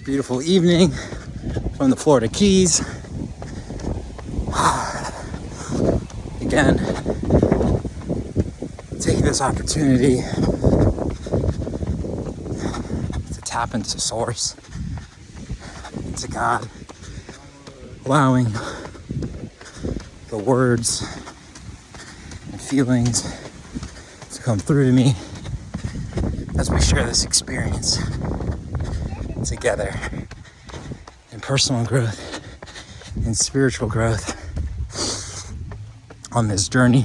Beautiful evening from the Florida Keys. Again, taking this opportunity to tap into Source, into God, allowing the words and feelings to come through to me as we share this experience together in personal growth, in spiritual growth, on this journey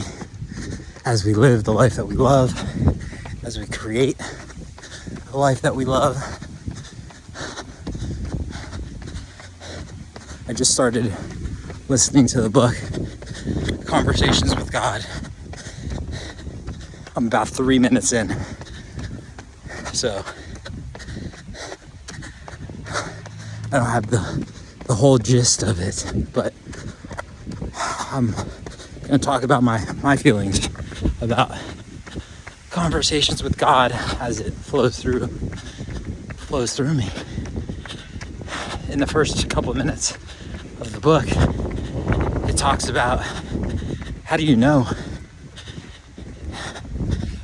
as we live the life that we love, as we create the life that we love. I just started listening to the book Conversations with God. I'm about 3 minutes in, so I don't have the whole gist of it, but I'm going to talk about my feelings about conversations with God as it flows through me. In the first couple of minutes of the book, it talks about how do you know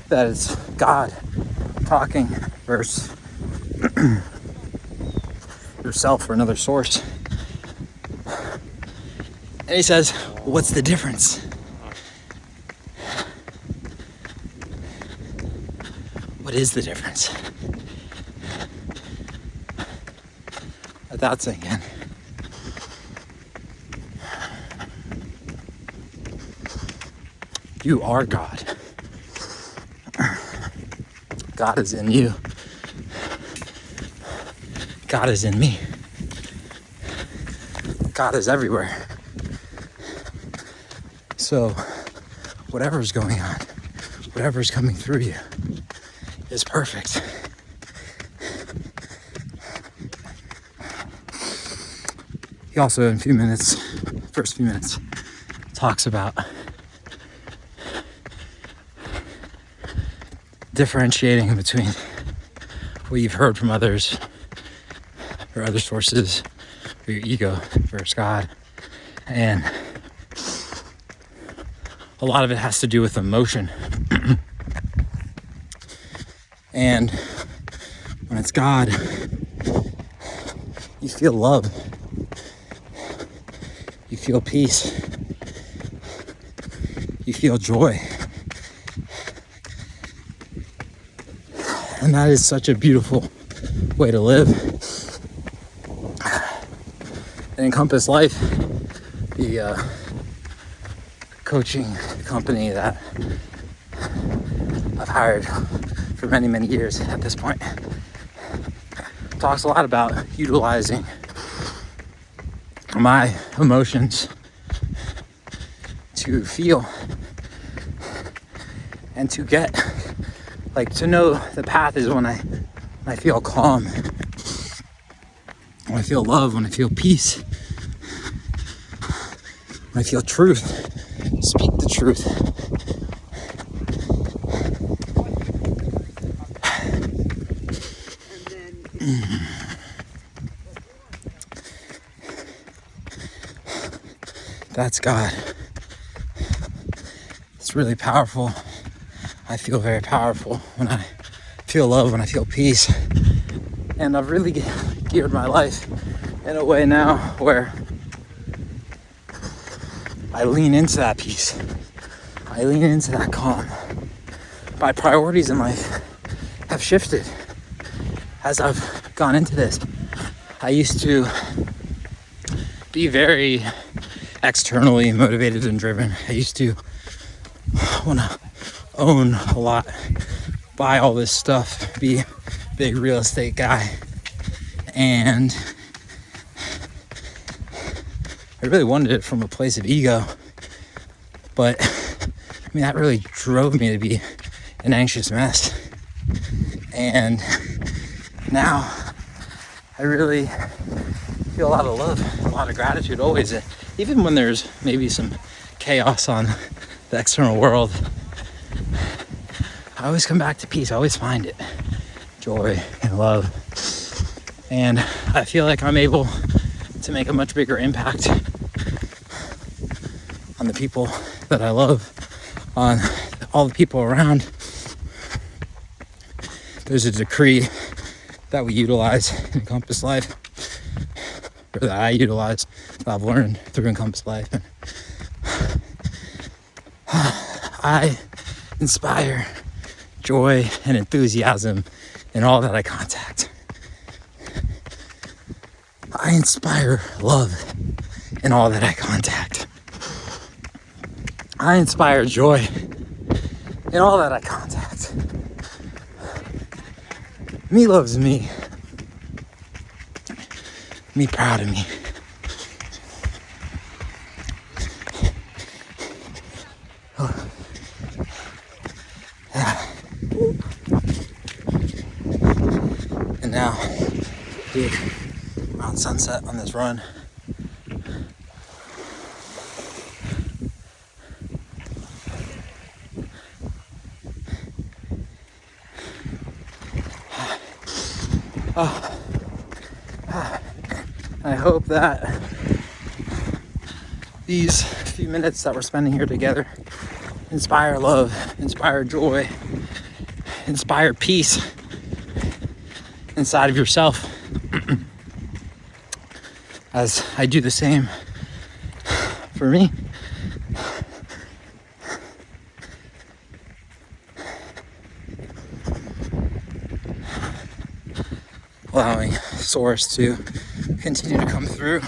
that it's God talking versus yourself or another source. And he says, what's the difference? What is the difference? Let that sink in. You are God. God is in you. God is in me. God is everywhere. So whatever's going on, whatever's coming through you is perfect. He also, in first few minutes, talks about differentiating between what you've heard from others or other sources, or your ego versus God. And a lot of it has to do with emotion. And when it's God, you feel love. You feel peace. You feel joy. And that is such a beautiful way to live. And Encompass Life, the coaching company that I've hired for many, many years at this point, talks a lot about utilizing my emotions to feel and to get, to know the path is when I feel calm, when I feel love, when I feel peace, when I feel truth. Speak the truth. That's God. It's really powerful. I feel very powerful when I feel love, when I feel peace. And I've really geared my life in a way now where I lean into that peace. I lean into that calm. My priorities in life have shifted as I've gone into this. I used to be very externally motivated and driven. I used to want to own a lot, buy all this stuff, be a big real estate guy. And I really wanted it from a place of ego. But that really drove me to be an anxious mess. And now I really feel a lot of love, a lot of gratitude always. Even when there's maybe some chaos on the external world, I always come back to peace. I always find it. Joy and love. And I feel like I'm able to make a much bigger impact on the people that I love, on all the people around. There's a decree that we utilize in Encompass Life, or that I utilize, that I've learned through Encompass Life. And I inspire joy and enthusiasm in all that I contact. I inspire love in all that I contact. I inspire joy in all that I contact. Me loves me. Me proud of me. Oh. Yeah. And now, dude, around sunset on this run. I hope that these few minutes that we're spending here together inspire love, inspire joy, inspire peace inside of yourself, as I do the same for me. Allowing Source to continue to come through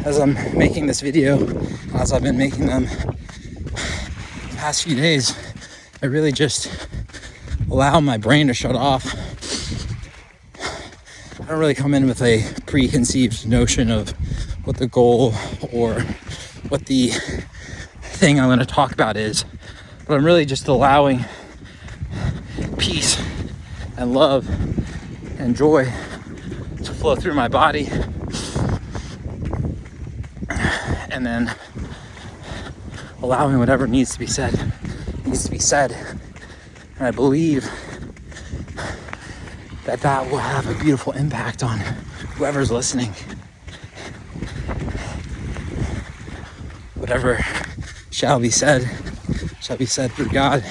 as I'm making this video, as I've been making them the past few days. I really just allow my brain to shut off. I don't really come in with a preconceived notion of what the goal or what the thing I'm going to talk about is, but I'm really just allowing peace and love and joy to flow through my body, and then allowing whatever needs to be said. And I believe that that will have a beautiful impact on whoever's listening. Whatever shall be said through God,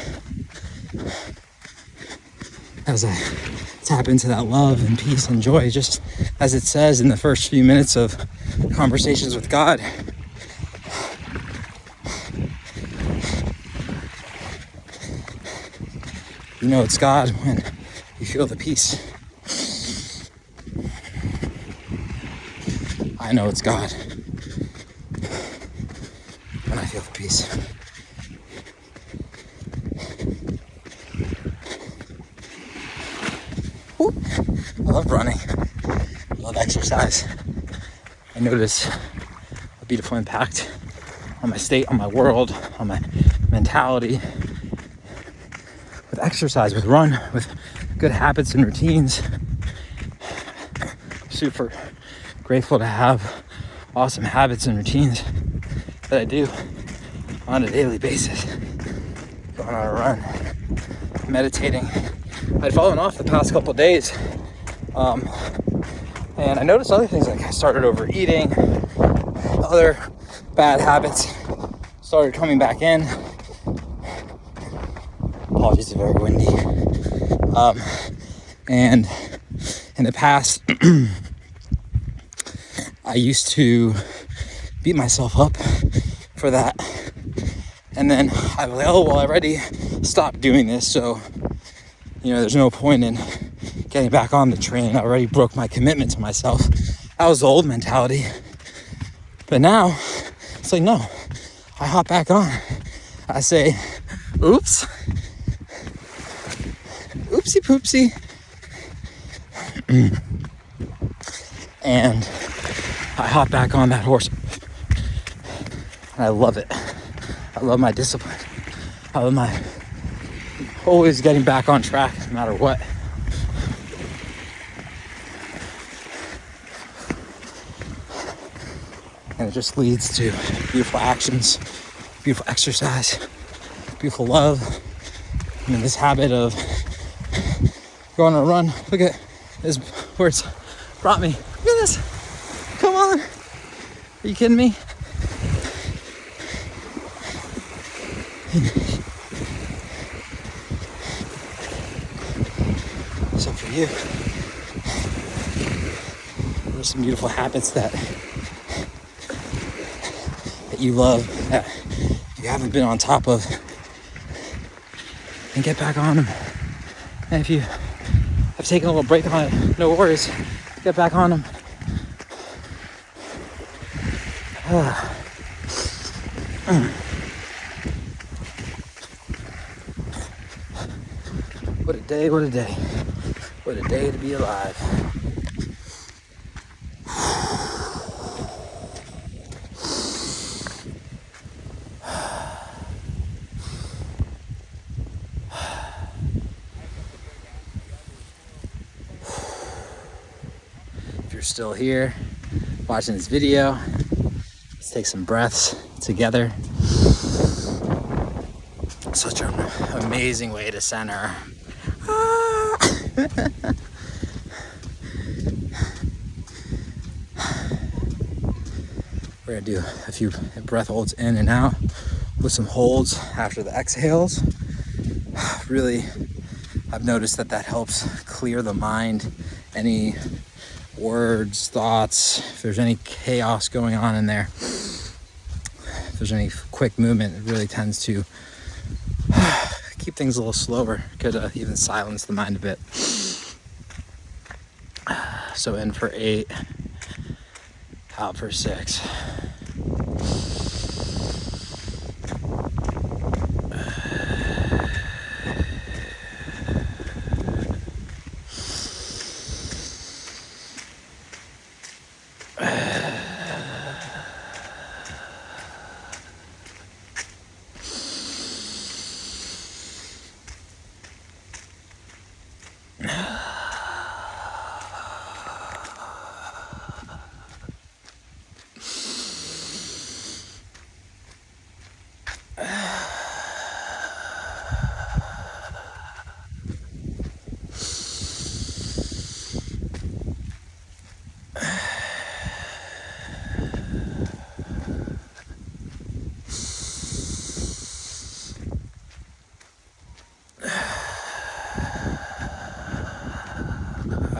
as I tap into that love and peace and joy, just as it says in the first few minutes of conversations with God. You know it's God when you feel the peace. I know it's God when I feel the peace. Woo. I love running. I love exercise. I notice a beautiful impact on my state, on my world, on my mentality. With exercise, with run, with good habits and routines. I'm super grateful to have awesome habits and routines that I do on a daily basis. Going on a run, meditating. I'd fallen off the past couple of days, and I noticed other things, like I started overeating, other bad habits started coming back in. Apologies, it's very windy. And in the past, I used to beat myself up for that. And then I was like, oh, well, I already stopped doing this, so, there's no point in getting back on the train. I already broke my commitment to myself. That was the old mentality. But now, it's like, no, I hop back on. I say, oops. Oopsie poopsie. And I hop back on that horse. And I love it. I love my discipline. I love my always getting back on track no matter what. And it just leads to beautiful actions, beautiful exercise, beautiful love. This habit of going on a run. Look at this where it's brought me. Look at this. Come on. Are you kidding me? So for you, what are some beautiful habits that you love, that you haven't been on top of, and get back on them? And if you have taken a little break on it, no worries, get back on them. What a day, what a day. What a day to be alive. If you're still here watching this video, let's take some breaths together. Such an amazing way to center. We're gonna do a few breath holds in and out with some holds after the exhales. Really, I've noticed that helps clear the mind. Any words, thoughts, if there's any chaos going on in there, if there's any quick movement, it really tends to keep things a little slower. Could even silence the mind a bit. So in for 8, out for 6.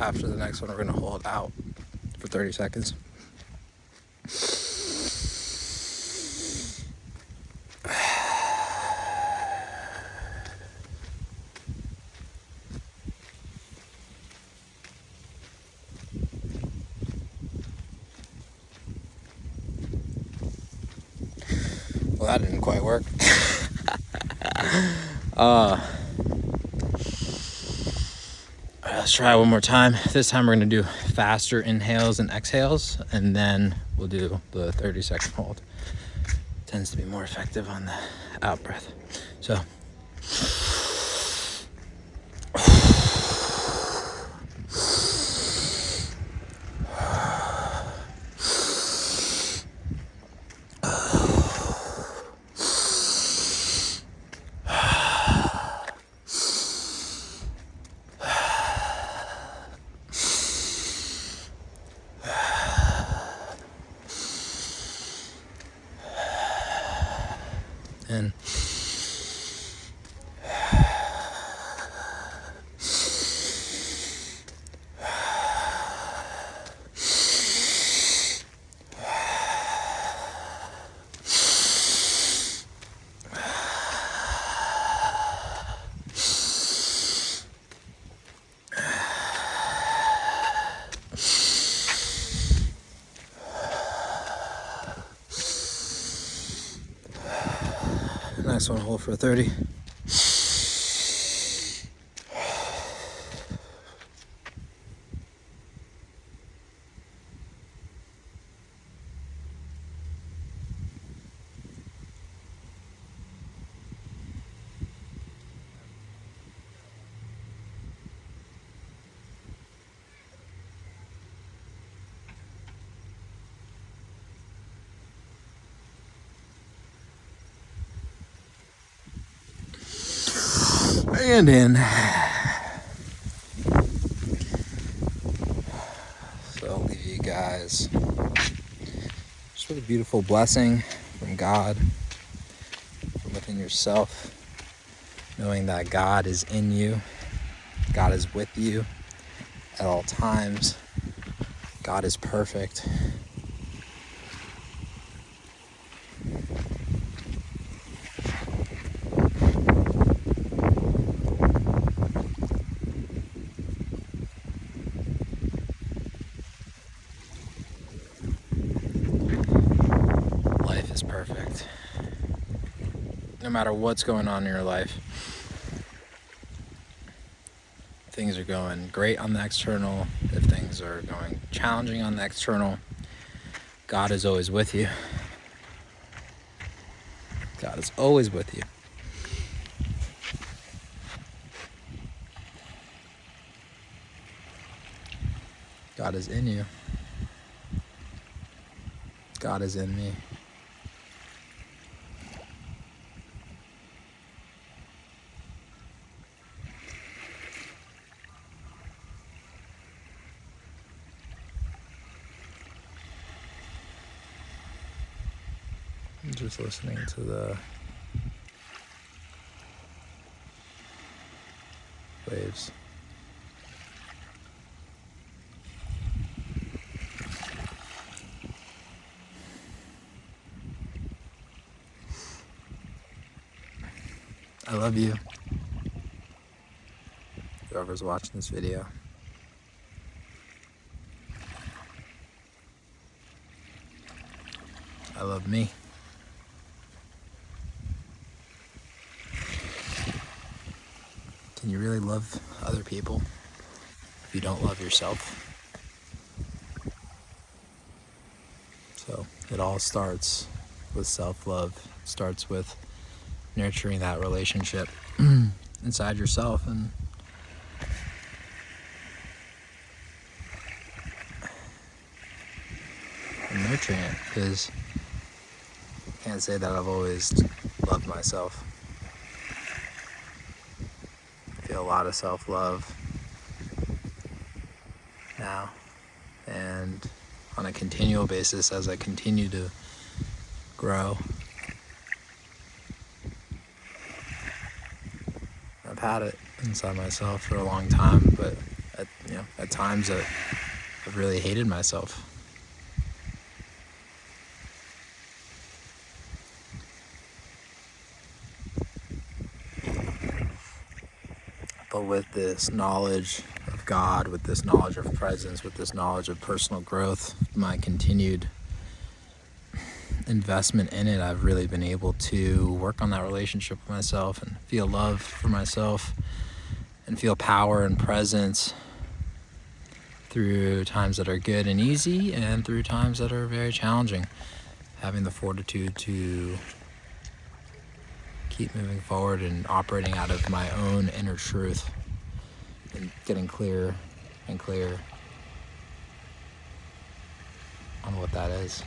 After the next one, we're going to hold out for 30 seconds. Well, that didn't quite work. Let's try one more time. This time we're going to do faster inhales and exhales, and then we'll do the 30-second hold. Tends to be more effective on the out breath. So and next one, hold for 30. And in. you guys. Just what a beautiful blessing from God, from within yourself, knowing that God is in you, God is with you at all times, God is perfect. Life is perfect. No matter what's going on in your life, things are going great on the external, if things are going challenging on the external, God is always with you. God is always with you. God is in you. God is in me. I'm just listening to the waves. I love you, whoever's watching this video. I love me. Can you really love other people if you don't love yourself? So it all starts with self-love. It starts with nurturing that relationship inside yourself and nurturing it, because I can't say that I've always loved myself. I feel a lot of self-love now, and on a continual basis as I continue to grow. I've had it inside myself for a long time, but at times I've really hated myself. But with this knowledge of God, with this knowledge of presence, with this knowledge of personal growth, my continued investment in it, I've really been able to work on that relationship with myself and feel love for myself and feel power and presence through times that are good and easy and through times that are very challenging. Having the fortitude to keep moving forward and operating out of my own inner truth and getting clearer and clearer on what that is.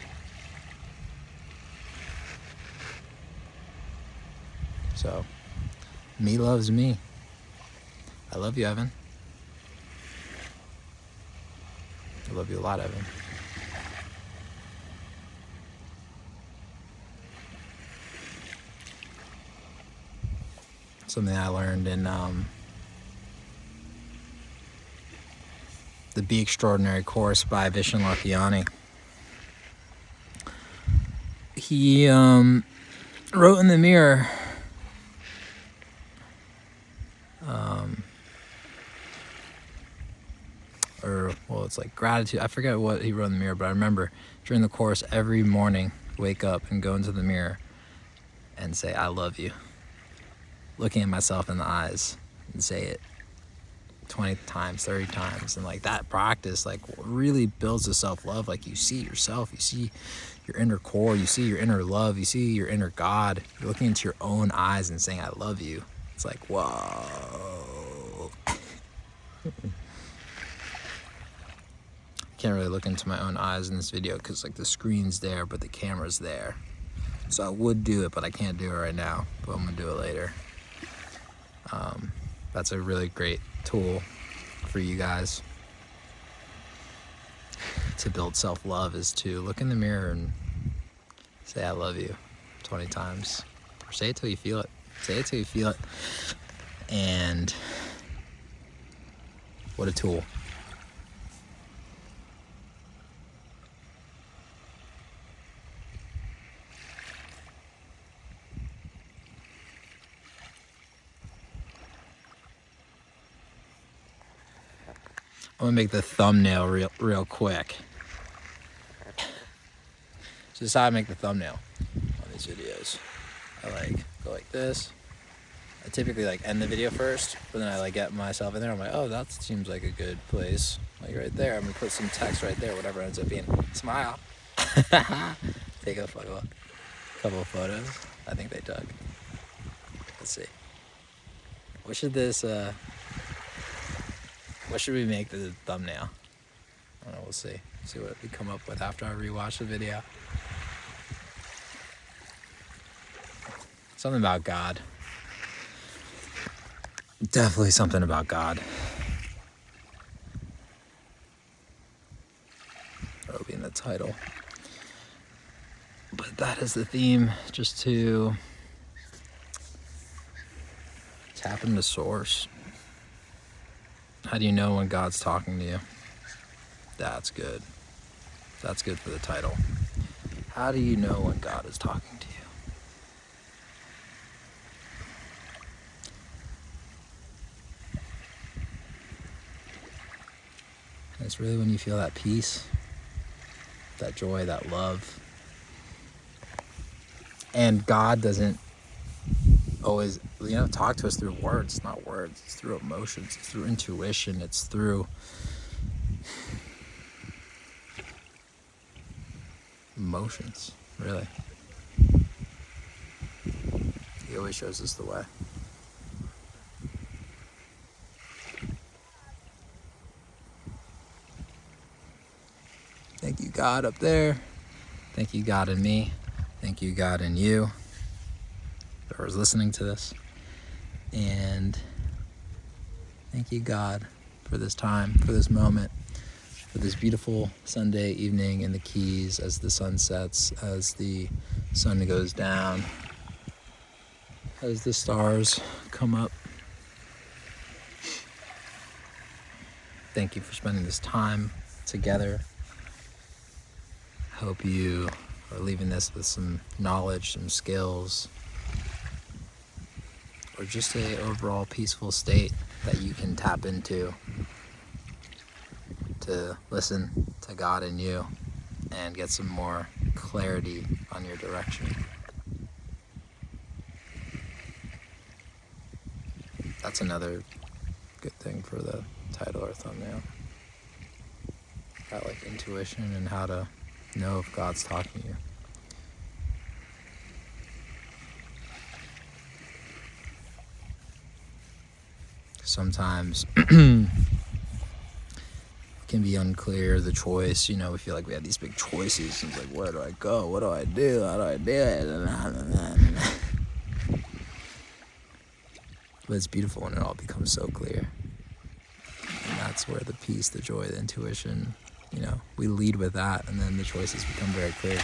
So, me loves me. I love you, Evan. I love you a lot, Evan. Something I learned in the Be Extraordinary course by Vishen Lakhiani. He wrote in the mirror, it's like gratitude. I forget what he wrote in the mirror, but I remember during the course every morning, wake up and go into the mirror and say, I love you. Looking at myself in the eyes and say it 20 times, 30 times. And like that practice, like really builds the self-love. Like you see yourself, you see your inner core, you see your inner love, you see your inner God. You're looking into your own eyes and saying, I love you. It's like, whoa. Can't really look into my own eyes in this video because like the screen's there, but the camera's there. So I would do it, but I can't do it right now, but I'm gonna do it later. That's a really great tool for you guys to build self-love is to look in the mirror and say, I love you 20 times. Or say it till you feel it. Say it till you feel it. And what a tool. I'm gonna make the thumbnail real quick. So this is how I make the thumbnail on these videos. I go like this. I typically end the video first, but then I get myself in there. I'm like, oh, that seems like a good place. Right there, I'm gonna put some text right there, whatever it ends up being. Smile. Take a couple of photos. I think they took. Let's see. What should we make the thumbnail? I don't know, we'll see. See what we come up with after I rewatch the video. Something about God. Definitely something about God. That'll be in the title. But that is the theme, just to tap into source. How do you know when God's talking to you? That's good. That's good for the title. How do you know when God is talking to you? And it's really when you feel that peace, that joy, that love. And God doesn't always, talk to us through words. It's not words. It's through emotions. It's through intuition. It's through emotions, really. He always shows us the way. Thank you, God, up there. Thank you, God, in me. Thank you, God, in you. Whoever's listening to this. And thank you, God, for this time, for this moment, for this beautiful Sunday evening in the Keys as the sun sets, as the sun goes down, as the stars come up. Thank you for spending this time together. Hope you are leaving this with some knowledge, some skills, or just a overall peaceful state that you can tap into to listen to God in you and get some more clarity on your direction. That's another good thing for the title or thumbnail. That intuition and how to know if God's talking to you. Sometimes it can be unclear, the choice. We feel like we have these big choices. It's where do I go? What do I do? How do I do it? But it's beautiful when it all becomes so clear. And that's where the peace, the joy, the intuition, we lead with that, and then the choices become very clear.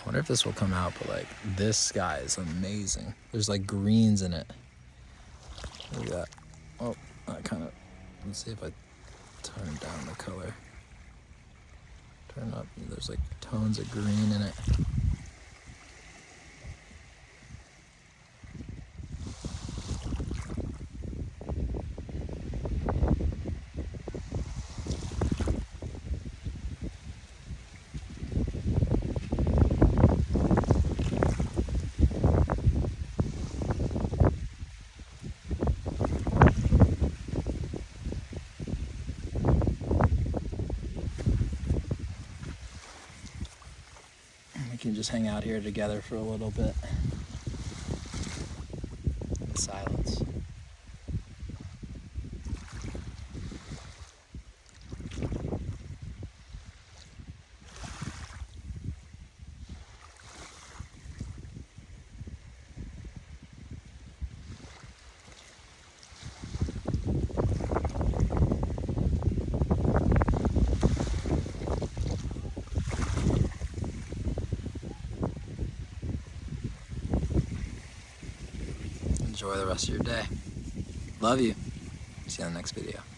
I wonder if this will come out, but this sky is amazing. There's greens in it. Look at that. Oh, let's see if I turn down the color. Turn up, there's tones of green in it. We can just hang out here together for a little bit in silence. enjoy the rest of your day. Love you. See you in the next video.